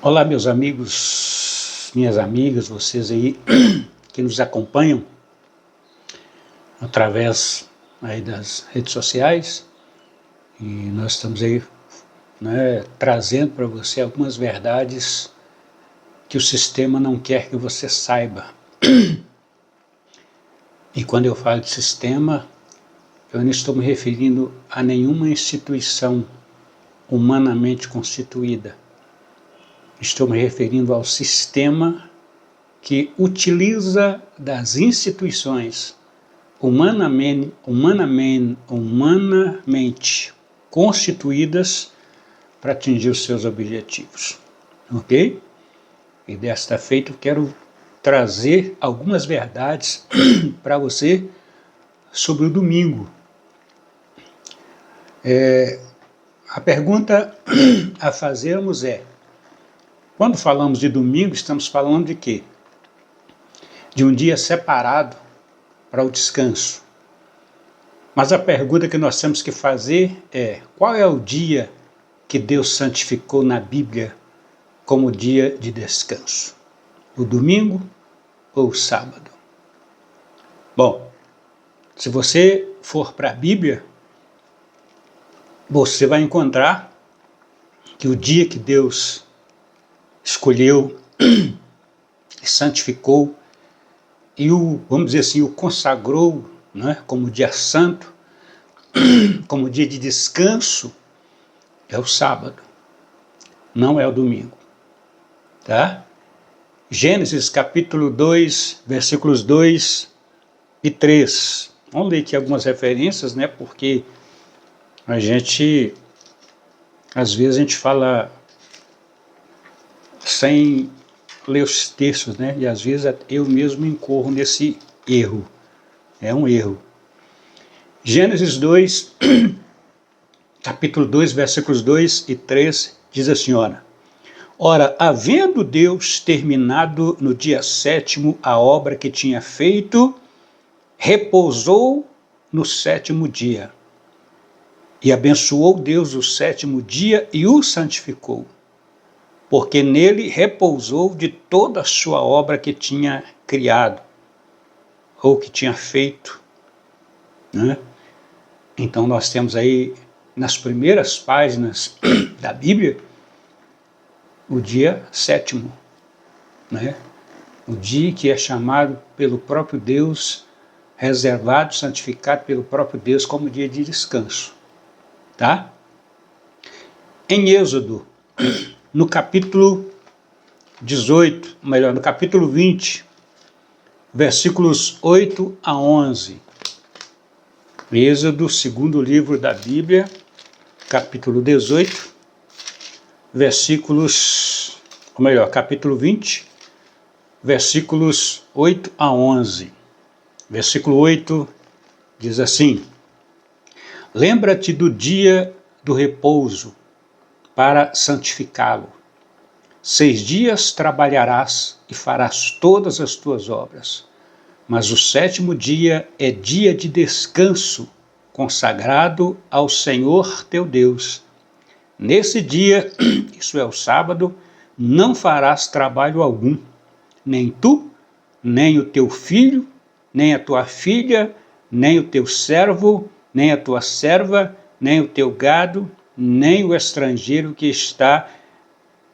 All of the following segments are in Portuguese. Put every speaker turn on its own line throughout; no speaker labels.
Olá, meus amigos, minhas amigas, vocês aí que nos acompanham através aí das redes sociais, e nós estamos aí, trazendo para você algumas verdades que o sistema não quer que você saiba. E quando eu falo de sistema, eu não estou me referindo a nenhuma instituição humanamente constituída. Estou me referindo ao sistema que utiliza das instituições humanamente constituídas para atingir os seus objetivos. Ok? E desta feita eu quero trazer algumas verdades para você sobre o domingo. A pergunta a fazermos é: quando falamos de domingo, estamos falando de quê? De um dia separado para o descanso. Mas a pergunta que nós temos que fazer é: qual é o dia que Deus santificou na Bíblia como dia de descanso? O domingo ou o sábado? Bom, se você for para a Bíblia, você vai encontrar que o dia que Deus escolheu e santificou e vamos dizer assim, o consagrou, como dia santo, como dia de descanso, é o sábado, não é o domingo. Tá? Gênesis capítulo 2, versículos 2 e 3. Vamos ler aqui algumas referências, porque às vezes a gente fala sem ler os textos, e às vezes eu mesmo incorro nesse erro. É um erro. Gênesis 2, capítulo 2, versículos 2 e 3, diz assim: Ora, havendo Deus terminado no dia 7º a obra que tinha feito, repousou no 7º dia. E abençoou Deus o 7º dia e o santificou, porque nele repousou de toda a sua obra que tinha criado, ou que tinha feito. Então nós temos aí, nas primeiras páginas da Bíblia, o dia 7º, o dia que é chamado pelo próprio Deus, reservado, santificado pelo próprio Deus como dia de descanso. Tá? Em Êxodo, no capítulo 18, no capítulo 20, versículos 8 a 11. Êxodo, segundo livro da Bíblia, capítulo 18, capítulo 20, versículos 8 a 11. Versículo 8 diz assim: Lembra-te do dia do repouso para santificá-lo. 6 dias trabalharás e farás todas as tuas obras, mas o 7º dia é dia de descanso, consagrado ao Senhor teu Deus. Nesse dia, isso é o sábado, não farás trabalho algum, nem tu, nem o teu filho, nem a tua filha, nem o teu servo, nem a tua serva, nem o teu gado, nem o estrangeiro que está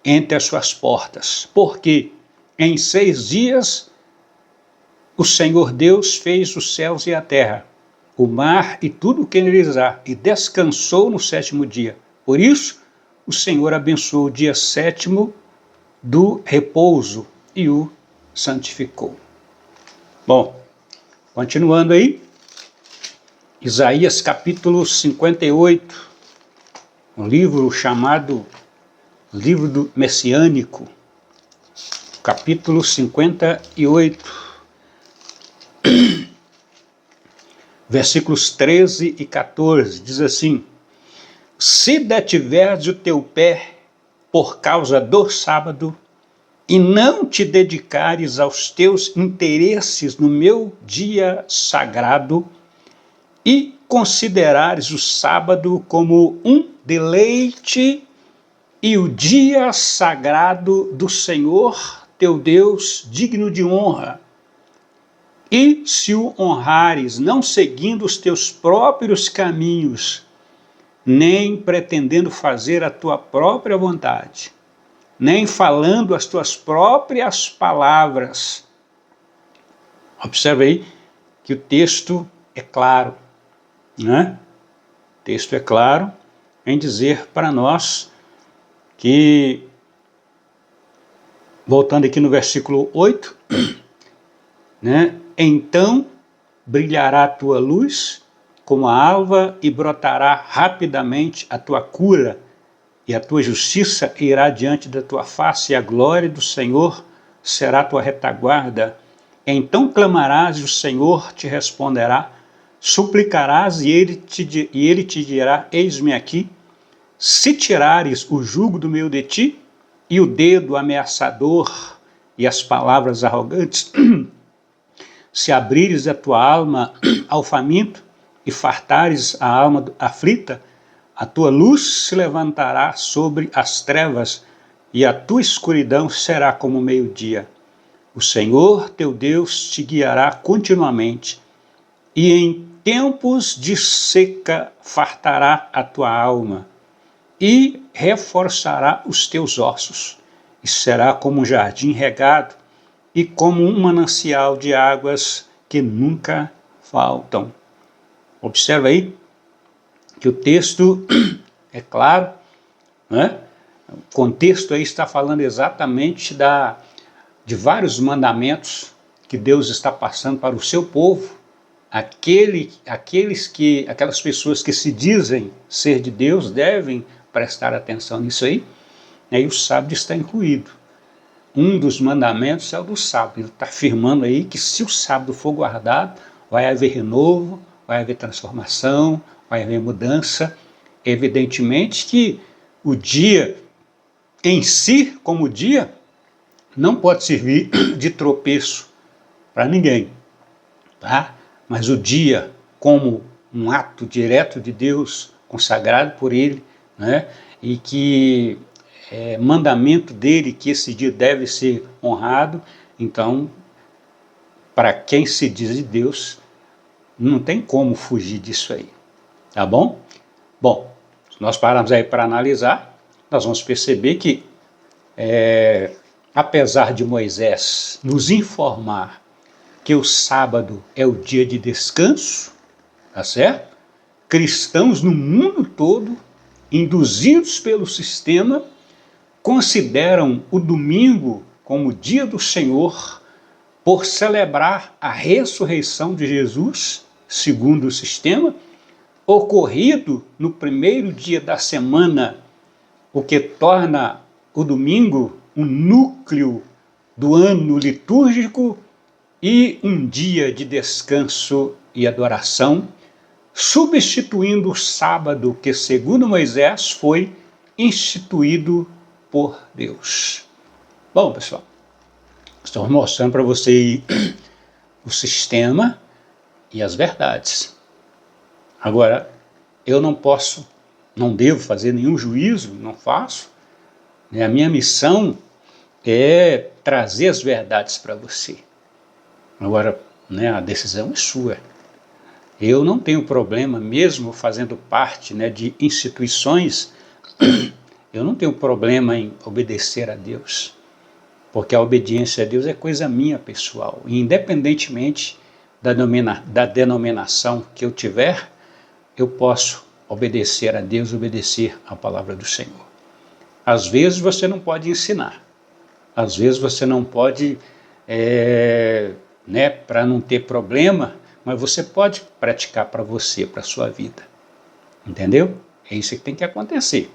entre as suas portas. Porque em 6 dias o Senhor Deus fez os céus e a terra, o mar e tudo o que neles há, e descansou no 7º dia. Por isso, o Senhor abençoou o dia 7º do repouso e o santificou. Bom, continuando aí, Isaías capítulo 58, um livro chamado Livro do Messiânico, capítulo 58, versículos 13 e 14, diz assim: Se detiveres o teu pé por causa do sábado, e não te dedicares aos teus interesses no meu dia sagrado, e considerares o sábado como um deleite e o dia sagrado do Senhor teu Deus, digno de honra. E se o honrares, não seguindo os teus próprios caminhos, nem pretendendo fazer a tua própria vontade, nem falando as tuas próprias palavras. Observe aí que o texto é claro, né? O texto é claro em dizer para nós que, voltando aqui no versículo 8, né? Então brilhará a tua luz como a alva e brotará rapidamente a tua cura, e a tua justiça irá diante da tua face, e a glória do Senhor será a tua retaguarda. Então clamarás e o Senhor te responderá, suplicarás e ele te dirá, eis-me aqui. Se tirares o jugo do meio de ti, e o dedo ameaçador e as palavras arrogantes, se abrires a tua alma ao faminto e fartares a alma aflita, a tua luz se levantará sobre as trevas e a tua escuridão será como o meio-dia. O Senhor teu Deus te guiará continuamente e em tempos de seca fartará a tua alma e reforçará os teus ossos, e será como um jardim regado e como um manancial de águas que nunca faltam. Observa aí que o texto é claro, né? O contexto aí está falando exatamente de vários mandamentos que Deus está passando para o seu povo, aquelas pessoas que se dizem ser de Deus devem prestar atenção nisso aí, né? E o sábado está incluído. Um dos mandamentos é o do sábado. Ele está afirmando aí que se o sábado for guardado, vai haver renovo, vai haver transformação, vai haver mudança. Evidentemente que o dia em si, como dia, não pode servir de tropeço para ninguém, tá? Mas o dia, como um ato direto de Deus, consagrado por Ele, né? E que mandamento dele que esse dia deve ser honrado, então, para quem se diz de Deus, não tem como fugir disso aí, tá bom? Bom, se nós pararmos aí para analisar, nós vamos perceber que, apesar de Moisés nos informar que o sábado é o dia de descanso, tá certo? Cristãos no mundo todo, induzidos pelo sistema, consideram o domingo como dia do Senhor por celebrar a ressurreição de Jesus, segundo o sistema, ocorrido no primeiro dia da semana, o que torna o domingo um núcleo do ano litúrgico e um dia de descanso e adoração, substituindo o sábado que, segundo Moisés, foi instituído por Deus. Bom, pessoal, estamos mostrando para você o sistema e as verdades. Agora, eu não devo fazer nenhum juízo, não faço. A minha missão é trazer as verdades para você. Agora, a decisão é sua. Eu não tenho problema, mesmo fazendo parte de instituições, eu não tenho problema em obedecer a Deus, porque a obediência a Deus é coisa minha, pessoal. E independentemente da denominação que eu tiver, eu posso obedecer a Deus, obedecer a palavra do Senhor. Às vezes você não pode ensinar, às vezes você não pode, para não ter problema, mas você pode praticar para você, para a sua vida. Entendeu? É isso que tem que acontecer.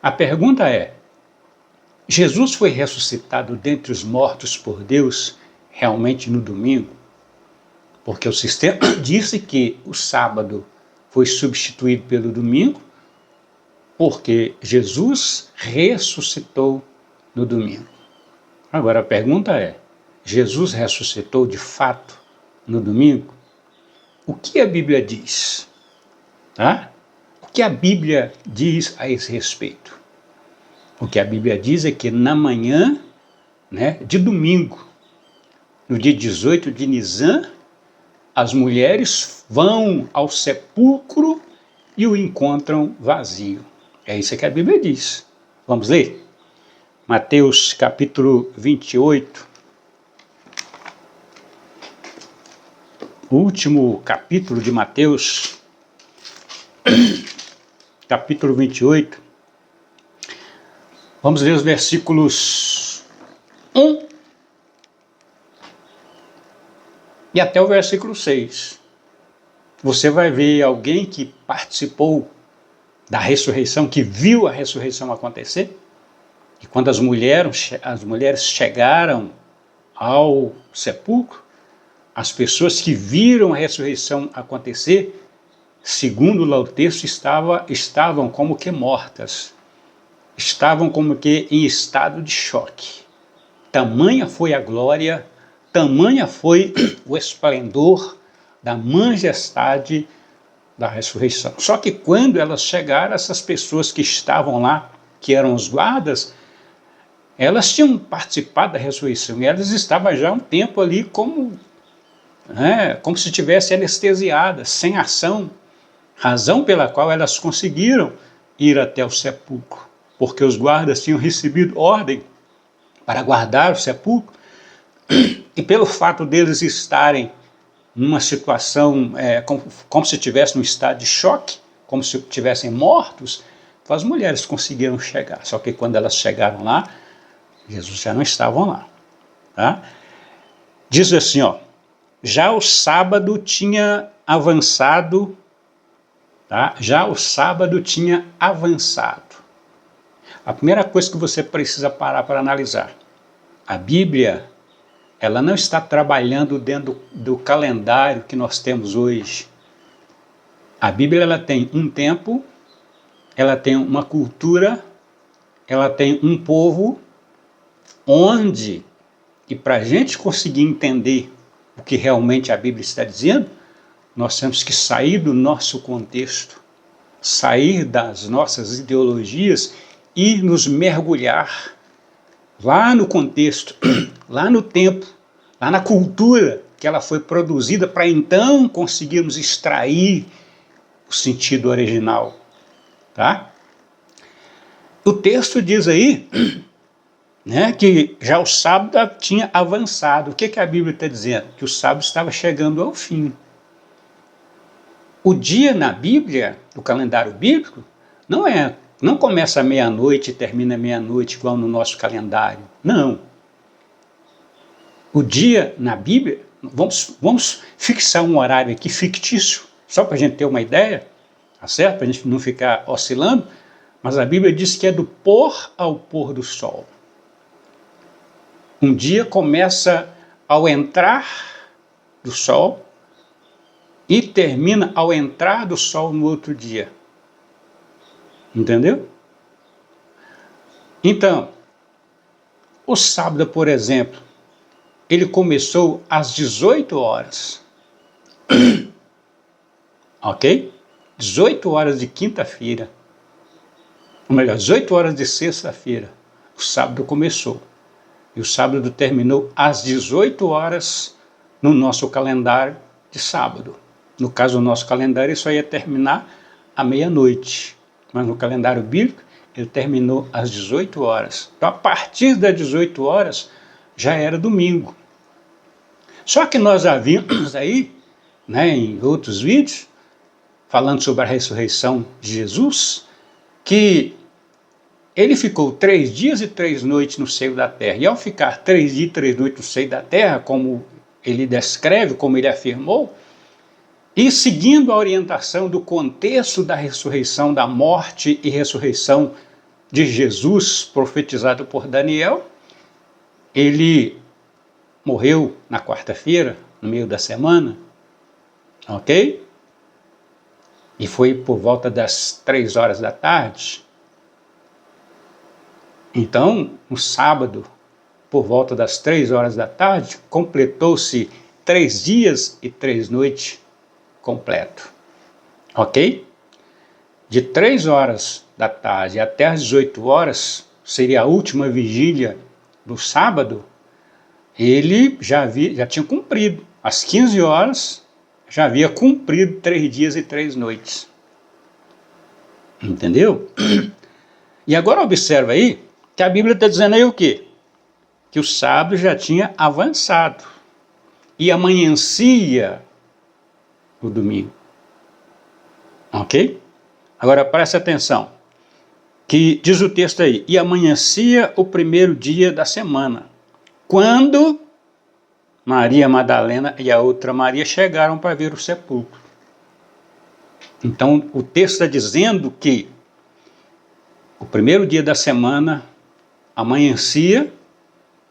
A pergunta é, Jesus foi ressuscitado dentre os mortos por Deus realmente no domingo? Porque o sistema disse que o sábado foi substituído pelo domingo, porque Jesus ressuscitou no domingo. Agora a pergunta é, Jesus ressuscitou de fato no domingo? O que a Bíblia diz? Tá? O que a Bíblia diz a esse respeito? O que a Bíblia diz é que na manhã, né, de domingo, no dia 18 de Nisan, as mulheres vão ao sepulcro e o encontram vazio. É isso que a Bíblia diz. Vamos ler? Mateus capítulo 28. O último capítulo de Mateus, capítulo 28. Vamos ler os versículos 1 e até o versículo 6. Você vai ver alguém que participou da ressurreição, que viu a ressurreição acontecer. E quando as mulheres chegaram ao sepulcro, as pessoas que viram a ressurreição acontecer, segundo lá o texto, estavam como que mortas. Estavam como que em estado de choque. Tamanha foi a glória, tamanha foi o esplendor da majestade da ressurreição. Só que quando elas chegaram, essas pessoas que estavam lá, que eram os guardas, elas tinham participado da ressurreição e elas estavam já há um tempo ali como se estivessem anestesiadas, sem ação, razão pela qual elas conseguiram ir até o sepulcro, porque os guardas tinham recebido ordem para guardar o sepulcro, e pelo fato deles estarem numa situação como se estivessem num estado de choque, como se estivessem mortos, as mulheres conseguiram chegar. Só que quando elas chegaram lá, Jesus já não estava lá. Tá? Diz assim, já o sábado tinha avançado, tá? Já o sábado tinha avançado. A primeira coisa que você precisa parar para analisar, a Bíblia, ela não está trabalhando dentro do calendário que nós temos hoje. A Bíblia, ela tem um tempo, ela tem uma cultura, ela tem um povo, onde, e para a gente conseguir entender o que realmente a Bíblia está dizendo, nós temos que sair do nosso contexto, sair das nossas ideologias e nos mergulhar lá no contexto, lá no tempo, lá na cultura que ela foi produzida, para então conseguirmos extrair o sentido original. Tá? O texto diz aí, né, que já o sábado tinha avançado. O que a Bíblia está dizendo? Que o sábado estava chegando ao fim. O dia na Bíblia, no calendário bíblico, não começa à meia-noite e termina à meia-noite, igual no nosso calendário. Não. O dia na Bíblia, vamos fixar um horário aqui fictício, só para a gente ter uma ideia, tá certo? Para a gente não ficar oscilando, mas a Bíblia diz que é do pôr ao pôr do sol. Um dia começa ao entrar do sol e termina ao entrar do sol no outro dia. Entendeu? Então, o sábado, por exemplo, ele começou às 18 horas. Ok? 18 horas de quinta-feira. Ou melhor, 18 horas de sexta-feira. O sábado começou. E o sábado terminou às 18 horas no nosso calendário de sábado. No caso do nosso calendário, isso ia terminar à meia-noite. Mas no calendário bíblico, ele terminou às 18 horas. Então, a partir das 18 horas, já era domingo. Só que nós já vimos aí, né, em outros vídeos, falando sobre a ressurreição de Jesus, que ele ficou 3 dias e 3 noites no seio da terra. E ao ficar 3 dias e 3 noites no seio da terra, como ele descreve, como ele afirmou, e seguindo a orientação do contexto da ressurreição, da morte e ressurreição de Jesus, profetizado por Daniel, ele morreu na quarta-feira, no meio da semana, ok? E foi por volta das 3 horas da tarde. Então, no sábado, por volta das 3 horas da tarde, completou-se 3 dias e 3 noites completo. Ok? De 3 horas da tarde até as 18 horas, seria a última vigília do sábado, ele já tinha cumprido. Às 15 horas, já havia cumprido 3 dias e 3 noites. Entendeu? E agora observa aí que a Bíblia está dizendo aí o quê? Que o sábado já tinha avançado e amanhecia o domingo. Ok? Agora presta atenção, que diz o texto aí, e amanhecia o primeiro dia da semana, quando Maria Madalena e a outra Maria chegaram para ver o sepulcro. Então o texto está dizendo que o primeiro dia da semana amanhecia,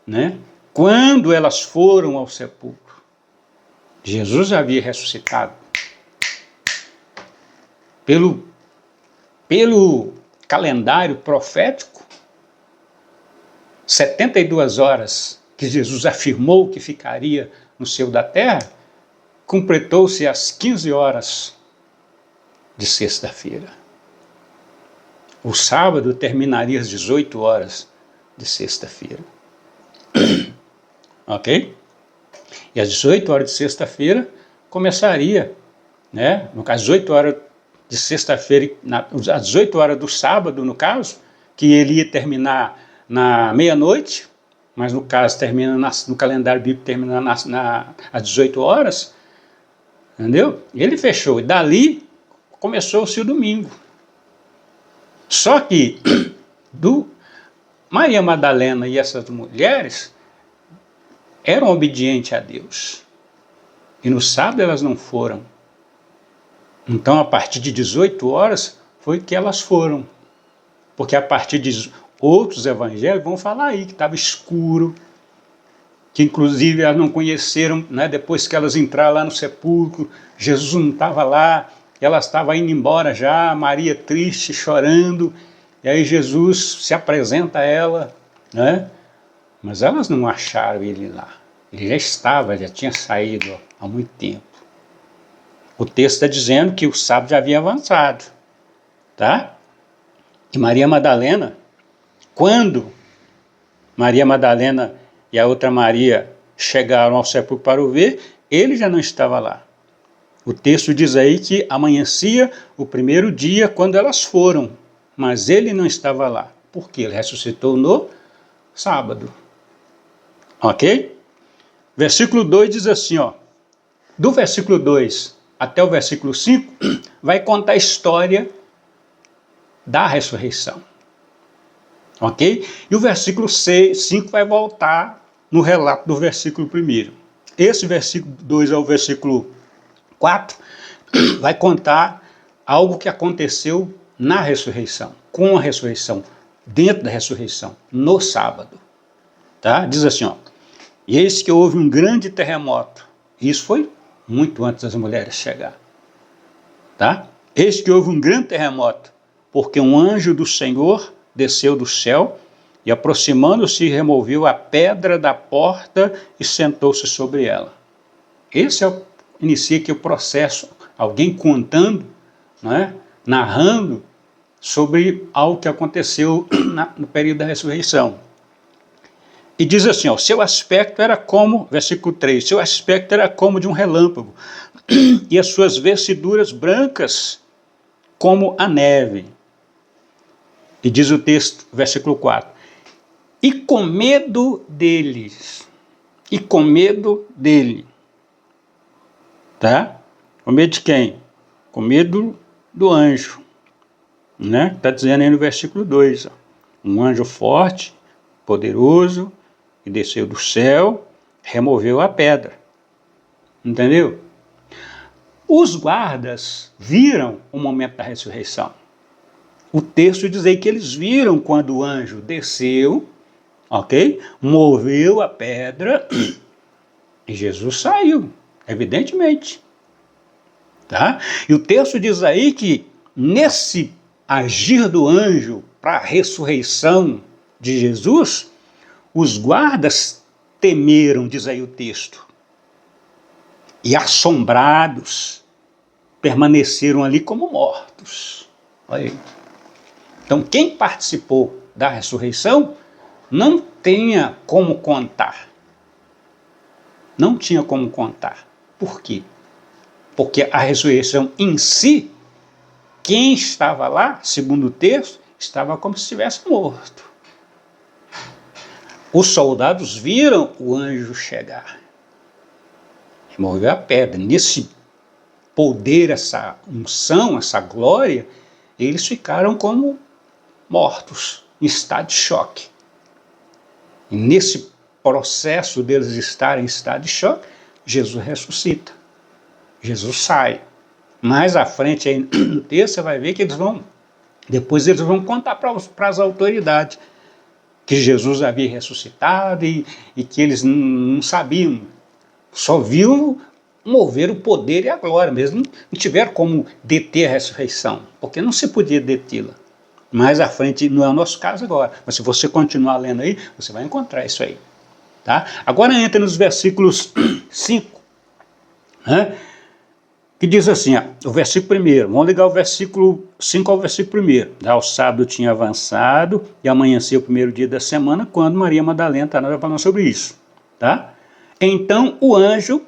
né, quando elas foram ao sepulcro. Jesus havia ressuscitado. Pelo calendário profético, 72 horas que Jesus afirmou que ficaria no céu da terra, completou-se às 15 horas de sexta-feira. O sábado terminaria às 18 horas de sexta-feira. Ok? E às 18 horas de sexta-feira começaria, né? No caso, 18 horas de sexta-feira, às 18 horas do sábado, no caso, que ele ia terminar na meia-noite, mas no caso termina no calendário bíblico termina às 18 horas, entendeu? Ele fechou, e dali começou-se o domingo. Só que Maria Madalena e essas mulheres eram obedientes a Deus. E no sábado elas não foram. Então, a partir de 18 horas foi que elas foram. Porque a partir de outros evangelhos vão falar aí que estava escuro, que inclusive elas não conheceram, né, depois que elas entraram lá no sepulcro, Jesus não estava lá, elas estavam indo embora já, Maria triste, chorando, e aí Jesus se apresenta a ela, né? Mas elas não acharam ele lá. Ele já tinha saído há muito tempo. O texto está dizendo que o sábado já havia avançado, tá? E Maria Madalena, quando Maria Madalena e a outra Maria chegaram ao sepulcro para o ver, ele já não estava lá. O texto diz aí que amanhecia o primeiro dia quando elas foram, mas ele não estava lá. Por quê? Ele ressuscitou no sábado. Ok? Versículo 2 diz assim, ó, do versículo 2 até o versículo 5, vai contar a história da ressurreição. Ok? E o versículo 5 vai voltar no relato do versículo 1. Esse versículo 2 ao versículo 4 vai contar algo que aconteceu na ressurreição, com a ressurreição, dentro da ressurreição, no sábado. Tá? Diz assim, ó, e eis que houve um grande terremoto. Isso foi muito antes das mulheres chegar. Tá? Eis que houve um grande terremoto, porque um anjo do Senhor desceu do céu e, aproximando-se, removeu a pedra da porta e sentou-se sobre ela. Esse inicia aqui o processo, alguém contando, né, narrando sobre algo que aconteceu no período da ressurreição. E diz assim, ó, seu aspecto era como, versículo 3, seu aspecto era como de um relâmpago, e as suas vestiduras brancas como a neve. E diz o texto, versículo 4, e com medo deles, tá? Com medo de quem? Com medo do anjo, né? Está dizendo aí no versículo 2, ó, um anjo forte, poderoso, que desceu do céu, removeu a pedra. Entendeu? Os guardas viram o momento da ressurreição. O texto diz aí que eles viram quando o anjo desceu, ok? Moveu a pedra e Jesus saiu, evidentemente. Tá? E o texto diz aí que nesse agir do anjo para a ressurreição de Jesus, os guardas temeram, diz aí o texto, e assombrados permaneceram ali como mortos. Olha aí. Então quem participou da ressurreição, não tinha como contar. Não tinha como contar. Por quê? Porque a ressurreição em si, quem estava lá, segundo o texto, estava como se estivesse morto. Os soldados viram o anjo chegar. Removeu a pedra. Nesse poder, essa unção, essa glória, eles ficaram como mortos, em estado de choque. E nesse processo deles estarem em estado de choque, Jesus ressuscita. Jesus sai. Mais à frente aí no texto você vai ver que depois eles vão contar para as autoridades que Jesus havia ressuscitado e que eles não sabiam, só viam mover o poder e a glória mesmo, não tiveram como deter a ressurreição, porque não se podia detê-la. Mais à frente, não é o nosso caso agora, mas se você continuar lendo aí, você vai encontrar isso aí. Tá? Agora entra nos versículos 5, né? Que diz assim, ó, o versículo 1, vamos ligar o versículo 5 ao versículo 1. O sábado tinha avançado e amanheceu o primeiro dia da semana, quando Maria Madalena está falando sobre isso. Tá? Então o anjo,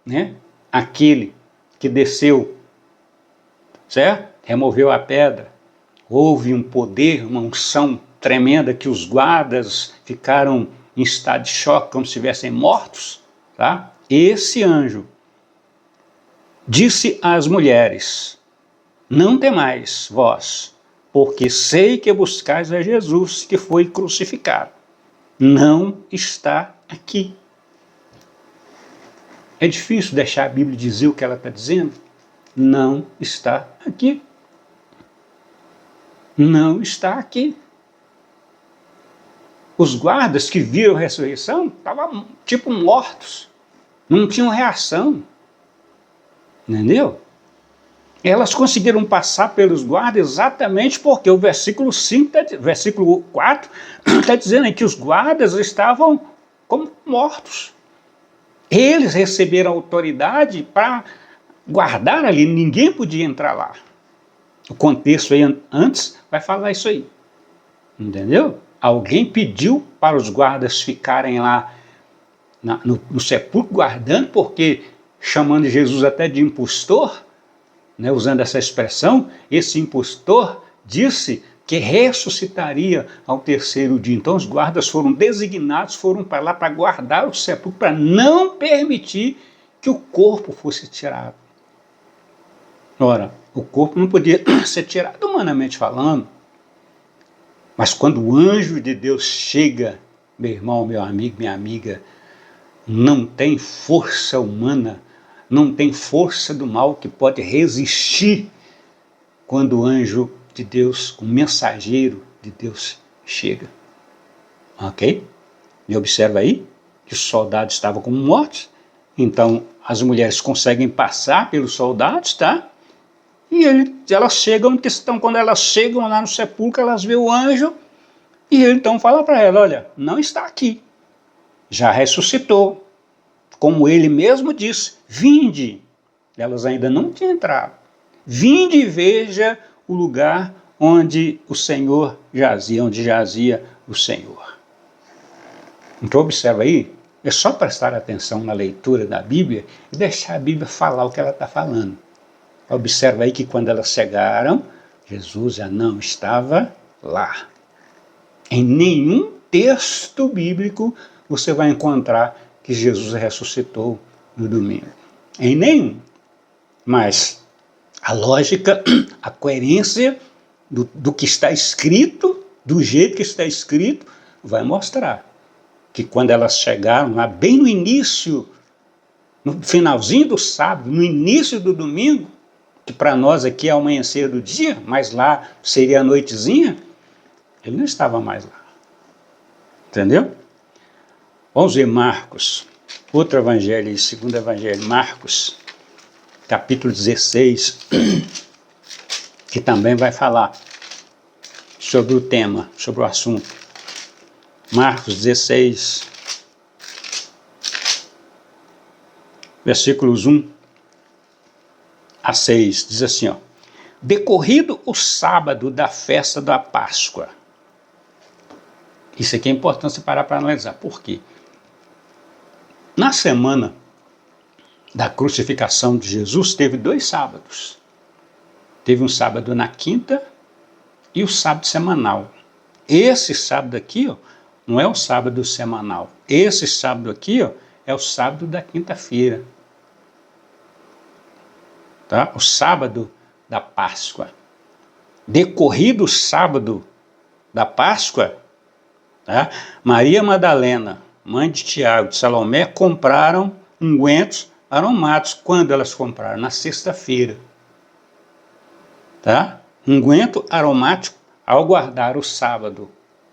né, aquele que desceu, certo? Removeu a pedra, houve um poder, uma unção tremenda que os guardas ficaram em estado de choque, como se estivessem mortos. Tá? Esse anjo disse às mulheres: não temais vós, porque sei que buscais a Jesus que foi crucificado. Não está aqui. É difícil deixar a Bíblia dizer o que ela está dizendo? Não está aqui. Não está aqui. Os guardas que viram a ressurreição estavam tipo mortos. Não tinham reação. Entendeu? Elas conseguiram passar pelos guardas exatamente porque o versículo 4 está dizendo aí que os guardas estavam como mortos. Eles receberam autoridade para guardar ali, ninguém podia entrar lá. O contexto aí antes vai falar isso aí. Entendeu? Alguém pediu para os guardas ficarem lá no sepulcro guardando, porque chamando Jesus até de impostor, né, usando essa expressão, esse impostor disse que ressuscitaria ao terceiro dia. Então os guardas foram designados, foram para lá para guardar o sepulcro, para não permitir que o corpo fosse tirado. Ora, o corpo não podia ser tirado humanamente falando, mas quando o anjo de Deus chega, meu irmão, meu amigo, minha amiga, não tem força humana, não tem força do mal que pode resistir quando o anjo de Deus, o mensageiro de Deus chega. Ok? E observa aí que os soldados estavam como mortos, então as mulheres conseguem passar pelos soldados, tá? E elas chegam, quando elas chegam lá no sepulcro, elas veem o anjo, e ele então fala para ela: olha, não está aqui, já ressuscitou, como ele mesmo disse, vinde. Elas ainda não tinham entrado. Vinde e veja o lugar onde o Senhor jazia, onde jazia o Senhor. Então observa aí, é só prestar atenção na leitura da Bíblia e deixar a Bíblia falar o que ela está falando. Observa aí que quando elas chegaram, Jesus já não estava lá. Em nenhum texto bíblico você vai encontrar que Jesus ressuscitou no domingo. Em nenhum. Mas a lógica, a coerência do que está escrito, do jeito que está escrito, vai mostrar que quando elas chegaram lá, bem no início, no finalzinho do sábado, no início do domingo, que para nós aqui é o amanhecer do dia, mas lá seria a noitezinha, ele não estava mais lá. Entendeu? Vamos ver Marcos, outro evangelho, segundo evangelho, Marcos, capítulo 16, que também vai falar sobre o tema, sobre o assunto. Marcos 16, versículos 1 a 6, diz assim, ó: decorrido o sábado da festa da Páscoa, Isso aqui é importante você parar para analisar. Por quê? Na semana da crucificação de Jesus, teve 2 sábados. Teve um sábado na quinta e o sábado semanal. Esse sábado aqui, ó, não é o sábado semanal. Esse sábado aqui, ó, é o sábado da quinta-feira. Tá? O sábado da Páscoa. Decorrido o sábado da Páscoa, tá? Maria Madalena, mãe de Tiago, de Salomé, compraram ungüentos aromáticos. Quando elas compraram? Na sexta-feira. Tá? Unguento aromático ao guardar o sábado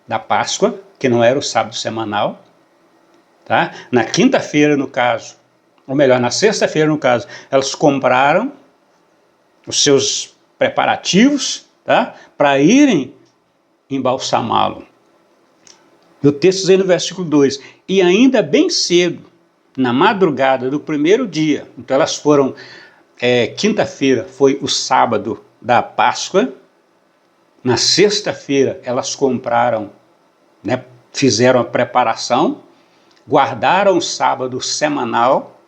da Páscoa, que não era o sábado semanal. Tá? Na quinta-feira, no caso, ou melhor, na sexta-feira, no caso, elas compraram os seus preparativos, tá? Para irem embalsamá-lo. E o texto diz aí no versículo 2, e ainda bem cedo, na madrugada do primeiro dia, então elas foram, quinta-feira foi o sábado da Páscoa, na sexta-feira elas compraram, né, fizeram a preparação, guardaram o sábado semanal,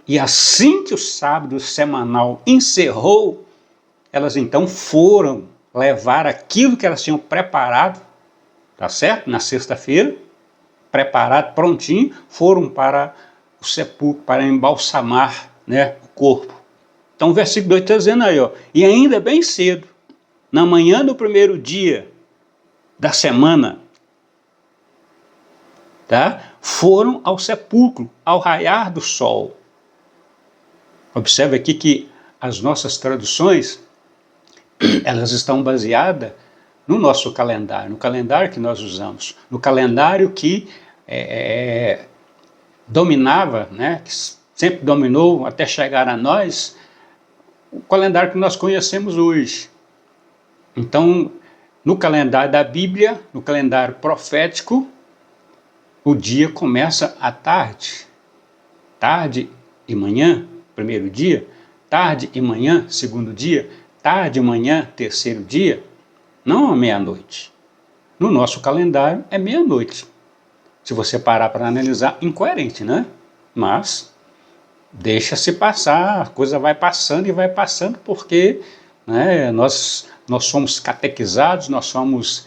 e assim que o sábado semanal encerrou, elas então foram levar aquilo que elas tinham preparado, tá certo? Na sexta-feira, preparado, prontinho, foram para o sepulcro, para embalsamar, né, o corpo. Então o versículo 2 está dizendo aí, ó, e ainda bem cedo, na manhã do primeiro dia da semana, tá? Foram ao sepulcro, ao raiar do sol. Observe aqui que as nossas traduções, elas estão baseadas no nosso calendário, no calendário que nós usamos, no calendário que dominava, né, que sempre dominou até chegar a nós, o calendário que nós conhecemos hoje. Então, no calendário da Bíblia, no calendário profético, o dia começa à tarde. Tarde e manhã, primeiro dia, tarde e manhã, segundo dia, tarde e manhã, terceiro dia, não à meia-noite. No nosso calendário é meia-noite. Se você parar para analisar, incoerente, né? Mas deixa-se passar, a coisa vai passando e vai passando porque, né, nós somos catequizados, nós somos,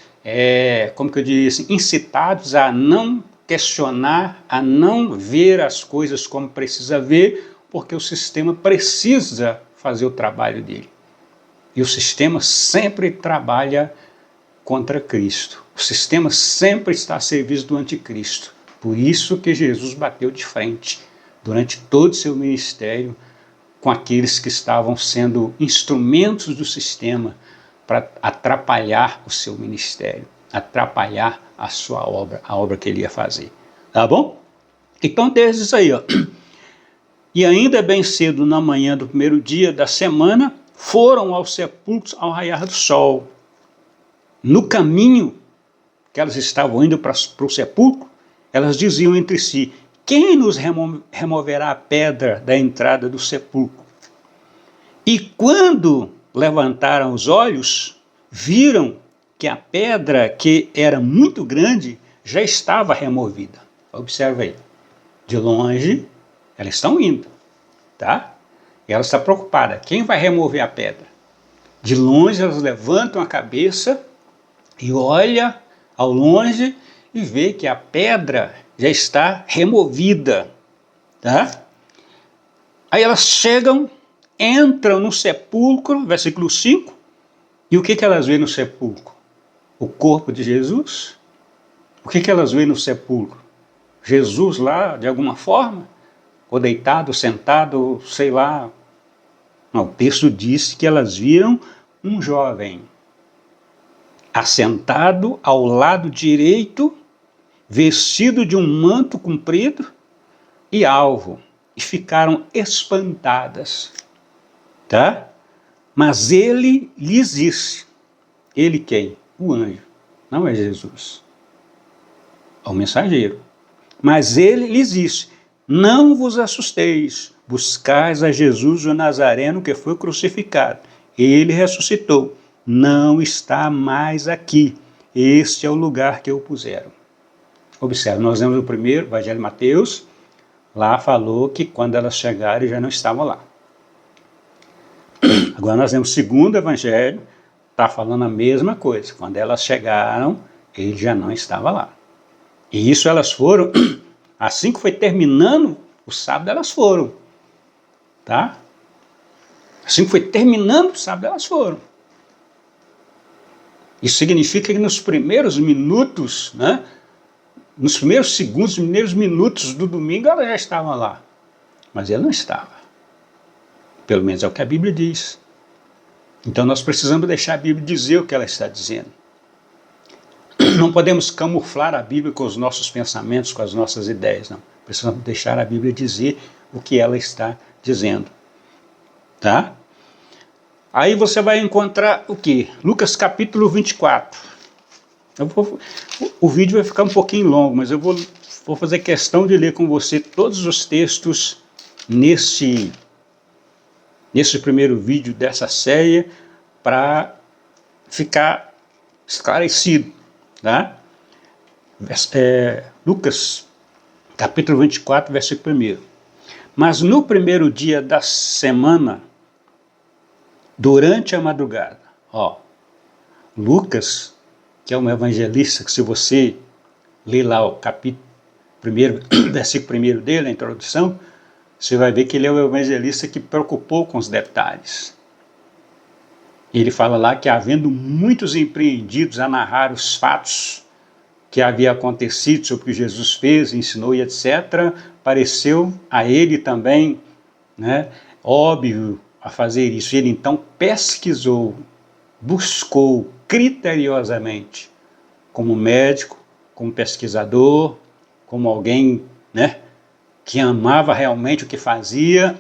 como que eu diria assim, incitados a não questionar, a não ver as coisas como precisa ver, porque o sistema precisa fazer o trabalho dele. E o sistema sempre trabalha contra Cristo. O sistema sempre está a serviço do anticristo. Por isso que Jesus bateu de frente durante todo o seu ministério com aqueles que estavam sendo instrumentos do sistema para atrapalhar o seu ministério, atrapalhar a sua obra, a obra que ele ia fazer. Tá bom? Então, desde isso aí, ó. E ainda bem cedo na manhã do primeiro dia da semana, foram aos sepulcros ao raiar do sol. No caminho que elas estavam indo para o sepulcro, elas diziam entre si, quem nos removerá a pedra da entrada do sepulcro? E quando levantaram os olhos, viram que a pedra, que era muito grande, já estava removida. Observe aí. De longe, elas estão indo, tá? E ela está preocupada. Quem vai remover a pedra? De longe, elas levantam a cabeça e olham ao longe e vê que a pedra já está removida, tá? Aí elas chegam, entram no sepulcro, versículo 5, e o que elas veem no sepulcro? O corpo de Jesus? O que elas veem no sepulcro? Jesus lá, de alguma forma? Ou deitado, sentado, sei lá. Não, o texto diz que elas viram um jovem assentado ao lado direito, vestido de um manto comprido e alvo, e ficaram espantadas, tá? Mas ele lhes disse, ele quem? O anjo, não é Jesus, é o mensageiro. Mas ele lhes disse, não vos assusteis, buscais a Jesus o Nazareno que foi crucificado. Ele ressuscitou, não está mais aqui, este é o lugar que o puseram. Observe, nós vemos o primeiro, Evangelho de Mateus, lá falou que quando elas chegaram já não estavam lá. Agora nós vemos o segundo Evangelho, está falando a mesma coisa. Quando elas chegaram, ele já não estava lá. E isso elas foram, assim que foi terminando o sábado, elas foram. Tá? Assim que foi terminando o sábado, elas foram. Isso significa que nos primeiros minutos, né, nos primeiros segundos, nos primeiros minutos do domingo, ela já estava lá. Mas ele não estava. Pelo menos é o que a Bíblia diz. Então nós precisamos deixar a Bíblia dizer o que ela está dizendo. Não podemos camuflar a Bíblia com os nossos pensamentos, com as nossas ideias, não. Precisamos deixar a Bíblia dizer o que ela está dizendo. Tá? Aí você vai encontrar o quê? Lucas capítulo 24. O vídeo vai ficar um pouquinho longo, mas eu vou fazer questão de ler com você todos os textos nesse primeiro vídeo dessa série para ficar esclarecido. Tá? Lucas capítulo 24, versículo 1. Mas no primeiro dia da semana, durante a madrugada, Lucas, que é um evangelista, que se você ler lá o capítulo 1, versículo 1 dele, a introdução, você vai ver que ele é um evangelista que preocupou com os detalhes. Ele fala lá que, havendo muitos empreendidos a narrar os fatos que havia acontecido sobre o que Jesus fez, ensinou e etc., pareceu a ele também, né, óbvio a fazer isso. Ele então pesquisou, buscou criteriosamente, como médico, como pesquisador, como alguém, né, que amava realmente o que fazia,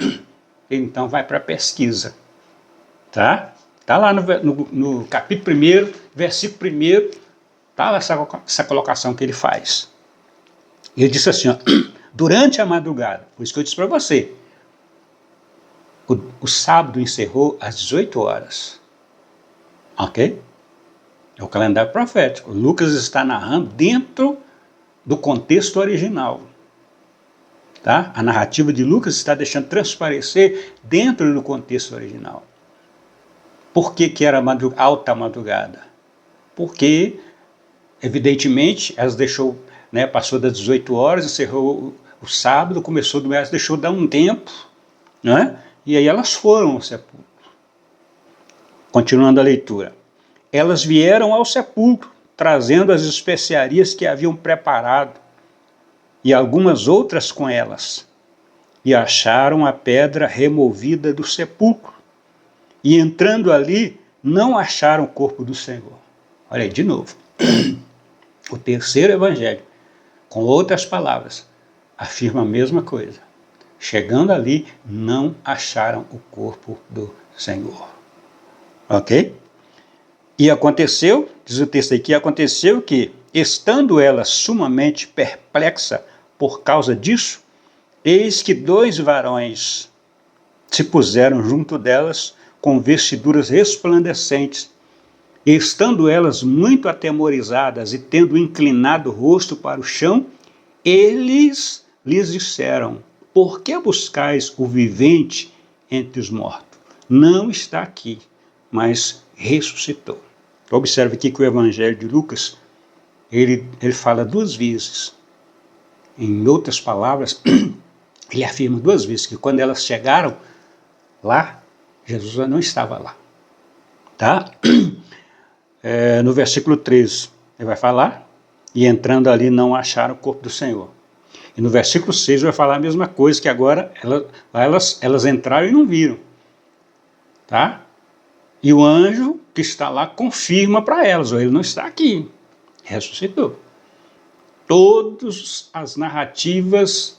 ele então vai para a pesquisa. Tá? Está lá no capítulo 1, versículo 1, está essa colocação que ele faz. Ele disse assim, durante a madrugada, por isso que eu disse para você, o sábado encerrou às 18 horas. Ok? É o calendário profético. Lucas está narrando dentro do contexto original. Tá? A narrativa de Lucas está deixando transparecer dentro do contexto original. Por que era alta madrugada? Porque, evidentemente, elas deixou, né, passou das 18 horas, encerrou o sábado, começou do mês, deixou dar um tempo, né? E aí elas foram ao sepulcro. Continuando a leitura. Elas vieram ao sepulcro, trazendo as especiarias que haviam preparado, e algumas outras com elas, e acharam a pedra removida do sepulcro. E entrando ali, não acharam o corpo do Senhor. Olha aí, de novo. O terceiro evangelho, com outras palavras, afirma a mesma coisa. Chegando ali, não acharam o corpo do Senhor. Ok? E aconteceu, diz o texto aqui, aconteceu que, estando ela sumamente perplexa por causa disso, eis que 2 varões se puseram junto delas, com vestiduras resplandecentes, e estando elas muito atemorizadas e tendo inclinado o rosto para o chão, eles lhes disseram, por que buscais o vivente entre os mortos? Não está aqui, mas ressuscitou. Observe aqui que o Evangelho de Lucas, ele fala 2 vezes. Em outras palavras, ele afirma 2 vezes que quando elas chegaram lá, Jesus não estava lá. Tá? No versículo 13, ele vai falar, e entrando ali não acharam o corpo do Senhor. E no versículo 6 vai falar a mesma coisa, que agora elas entraram e não viram. Tá? E o anjo que está lá confirma para elas, ele não está aqui, ressuscitou. Todas as narrativas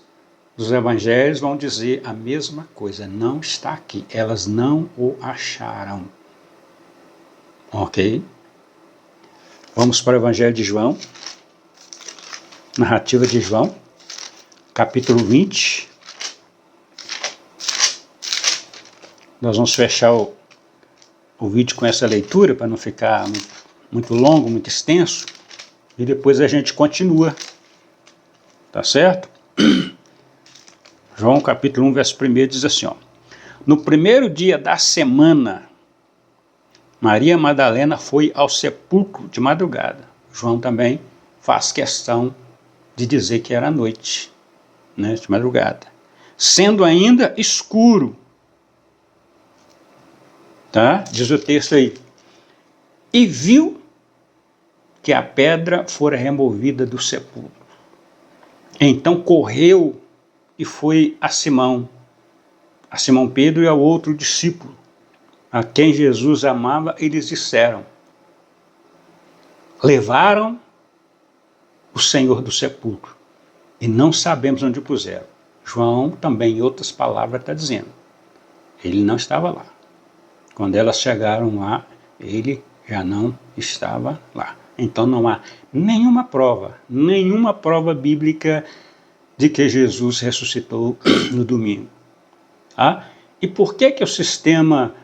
dos evangelhos vão dizer a mesma coisa, não está aqui, elas não o acharam. Ok? Vamos para o Evangelho de João, narrativa de João, capítulo 20. Nós vamos fechar o vídeo com essa leitura, para não ficar muito longo, muito extenso, e depois a gente continua Tá certo? João capítulo 1, verso 1 diz assim, ó. No primeiro dia da semana, Maria Madalena foi ao sepulcro de madrugada. João também faz questão de dizer que era noite, né, de madrugada. Sendo ainda escuro. Tá? Diz o texto aí. E viu que a pedra fora removida do sepulcro. Então correu e foi a Simão Pedro e ao outro discípulo, a quem Jesus amava, e lhes disseram: levaram o Senhor do sepulcro e não sabemos onde o puseram. João também, em outras palavras, está dizendo, ele não estava lá. Quando elas chegaram lá, ele já não estava lá. Então não há nenhuma prova bíblica de que Jesus ressuscitou no domingo. E por que o sistema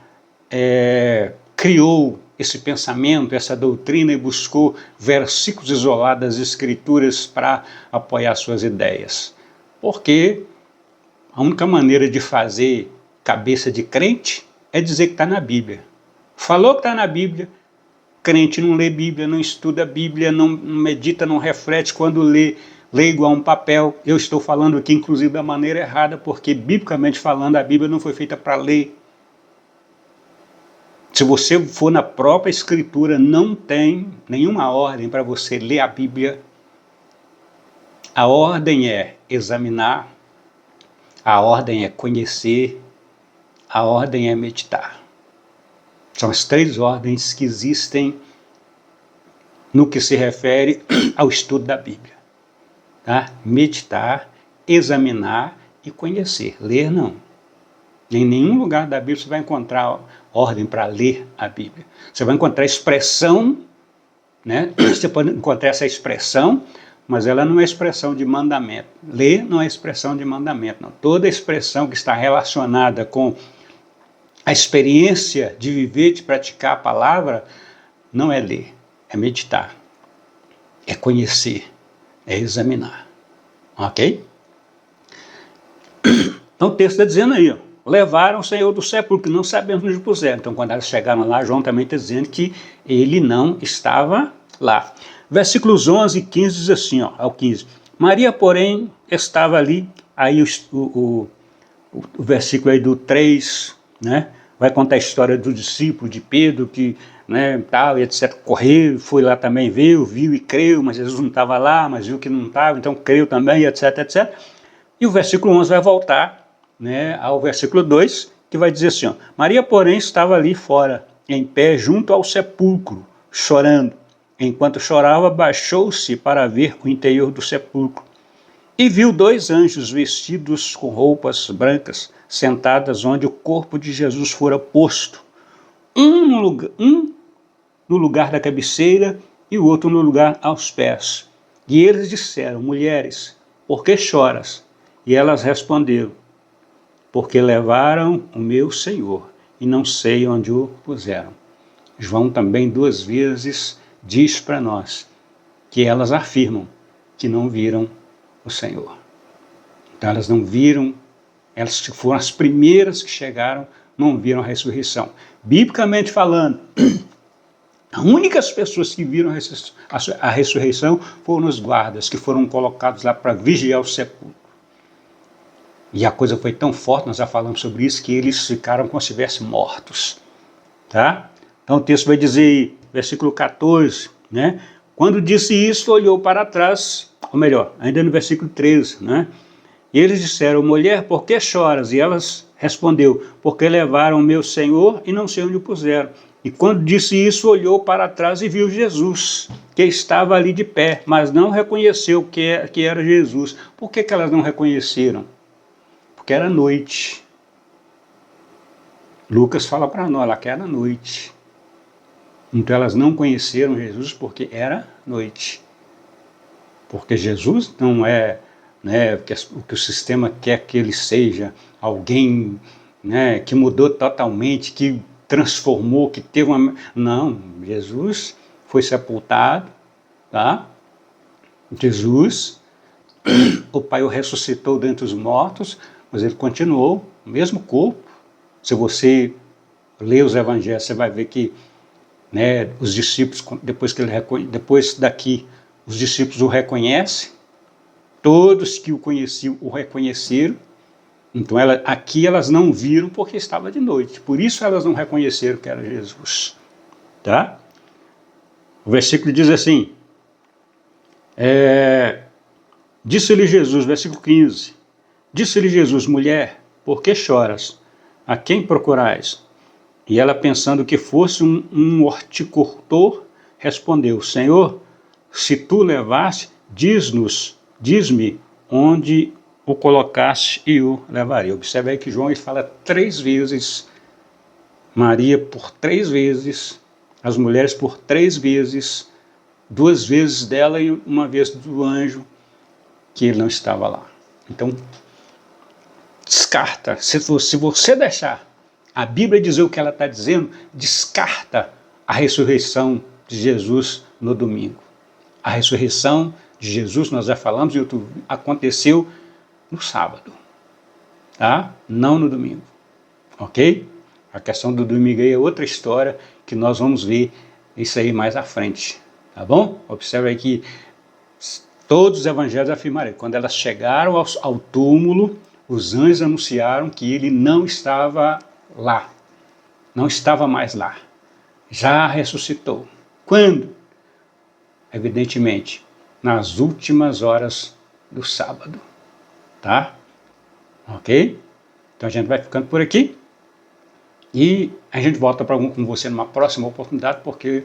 criou esse pensamento, essa doutrina e buscou versículos isolados das Escrituras para apoiar suas ideias? Porque a única maneira de fazer cabeça de crente é dizer que está na Bíblia. Falou que está na Bíblia, crente não lê Bíblia, não estuda a Bíblia, não medita, não reflete, quando lê igual um papel. Eu estou falando aqui, inclusive, da maneira errada, porque, biblicamente falando, a Bíblia não foi feita para ler. Se você for na própria Escritura, não tem nenhuma ordem para você ler a Bíblia. A ordem é examinar, a ordem é conhecer, a ordem é meditar. São as 3 ordens que existem no que se refere ao estudo da Bíblia. Tá? Meditar, examinar e conhecer. Ler não. Em nenhum lugar da Bíblia você vai encontrar ordem para ler a Bíblia. Você vai encontrar expressão, né? Você pode encontrar essa expressão, mas ela não é expressão de mandamento. Ler não é expressão de mandamento, não. Toda expressão que está relacionada com a experiência de viver, de praticar a palavra, não é ler, é meditar, é conhecer, é examinar. Ok? Então o texto está dizendo aí, ó, levaram o Senhor do sepulcro, não sabemos onde puseram. Então quando eles chegaram lá, João também está dizendo que ele não estava lá. Versículos 11 e 15 diz assim, ó, ao 15. Maria, porém, estava ali, aí o versículo aí do 3, né, vai contar a história do discípulo de Pedro, que, né, tal, e etc, correu, foi lá também, viu e creu, mas Jesus não estava lá, mas viu que não estava, então creu também, etc, etc. E o versículo 11 vai voltar, né, ao versículo 2, que vai dizer assim, ó, Maria, porém, estava ali fora, em pé, junto ao sepulcro, chorando. Enquanto chorava, baixou-se para ver o interior do sepulcro. E viu 2 anjos vestidos com roupas brancas, sentadas onde o corpo de Jesus fora posto, um no lugar da cabeceira e o outro no lugar aos pés. E eles disseram, mulheres, por que choras? E elas responderam, porque levaram o meu Senhor e não sei onde o puseram. João também 2 vezes diz para nós que elas afirmam que não viram o Senhor. Então elas não viram, elas foram as primeiras que chegaram, não viram a ressurreição. Biblicamente falando, as únicas pessoas que viram a ressurreição foram os guardas, que foram colocados lá para vigiar o sepulcro. E a coisa foi tão forte, nós já falamos sobre isso, que eles ficaram como se estivessem mortos. Tá? Então o texto vai dizer, versículo 14, né? Quando disse isso, olhou para trás, ou melhor, ainda no versículo 13, né? E eles disseram, mulher, por que choras? E elas respondeu, porque levaram o meu Senhor e não sei onde o puseram. E quando disse isso, olhou para trás e viu Jesus, que estava ali de pé, mas não reconheceu que era Jesus. Por que elas não reconheceram? Porque era noite. Lucas fala para nós lá que era noite. Então elas não conheceram Jesus porque era noite. Porque Jesus não é, né, o que o sistema quer que ele seja, alguém, né, que mudou totalmente, que transformou, que teve uma... Não, Jesus foi sepultado, tá? Jesus o Pai o ressuscitou dentre os mortos, mas ele continuou o mesmo corpo. Se você ler os evangelhos, você vai ver que, né, os discípulos, depois daqui, os discípulos o reconhecem, todos que o conheciam o reconheceram. Então aqui elas não viram porque estava de noite, por isso elas não reconheceram que era Jesus. Tá? O versículo diz assim, disse-lhe Jesus, versículo 15, disse-lhe Jesus, mulher, por que choras? A quem procurais? E ela, pensando que fosse um horticultor, respondeu, Senhor, se tu levaste, diz-me onde o colocaste e o levarei. Observe aí que João ele fala 3 vezes, Maria por 3 vezes, as mulheres por 3 vezes, 2 vezes dela e 1 vez do anjo, que ele não estava lá. Então, descarta. Se você deixar a Bíblia dizer o que ela está dizendo, descarta a ressurreição de Jesus no domingo. A ressurreição de Jesus, nós já falamos, aconteceu no sábado, tá? Não no domingo, ok? A questão do domingo aí é outra história que nós vamos ver isso aí mais à frente, tá bom? Observe aí que todos os evangelhos afirmaram, quando elas chegaram ao túmulo, os anjos anunciaram que ele não estava lá, não estava mais lá, já ressuscitou. Quando? Evidentemente, nas últimas horas do sábado, tá? Ok? Então a gente vai ficando por aqui e a gente volta com você numa próxima oportunidade, porque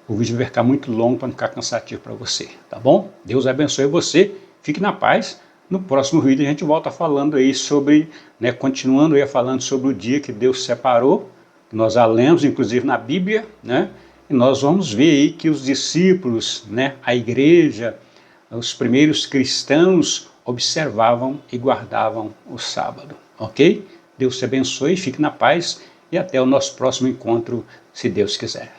o vídeo vai ficar muito longo para não ficar cansativo para você, tá bom? Deus abençoe você, fique na paz. No próximo vídeo a gente volta falando aí sobre, né, continuando aí falando sobre o dia que Deus separou, nós já lemos inclusive na Bíblia, né? E nós vamos ver aí que os discípulos, né, a igreja, os primeiros cristãos observavam e guardavam o sábado, ok? Deus te abençoe, fique na paz e até o nosso próximo encontro, se Deus quiser.